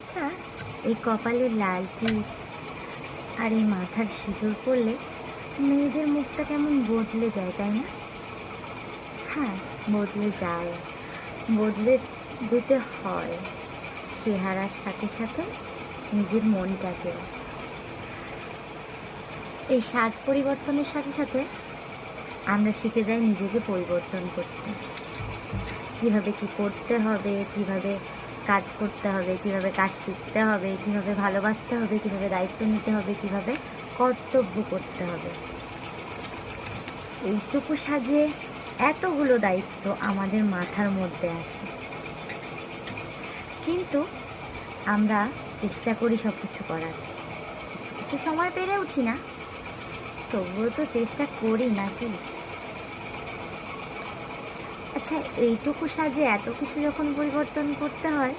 আচ্ছা, এই কপালে লাল টিপ আর এই মাথার সিঁদুর পরলে মেয়েদের মুখটা কেমন বদলে যায়, তাই না? হ্যাঁ, বদলে যায়, বদলে দিতে হয় চেহারার সাথে সাথে নিজের মনটাকেও। এই সাজ পরিবর্তনের সাথে সাথে আমরা শিখে যাই নিজেকে পরিবর্তন করতে। কিভাবে কি করতে হবে, কিভাবে কাজ করতে হবে, কিভাবে কাজ শিখতে হবে, কিভাবে ভালোবাসতে হবে, কিভাবে দায়িত্ব নিতে হবে, কিভাবে কর্তব্য করতে হবে। এইটুকু সাজে এতগুলো দায়িত্ব আমাদের মাথার মধ্যে আসে, কিন্তু আমরা চেষ্টা করি সব কিছু করার। কিছু কিছু সময় পেরে উঠি না, তবুও তো চেষ্টা করি নাকি? আচ্ছা, এইটুকু সাজে এত কিছু যখন পরিবর্তন করতে হয়,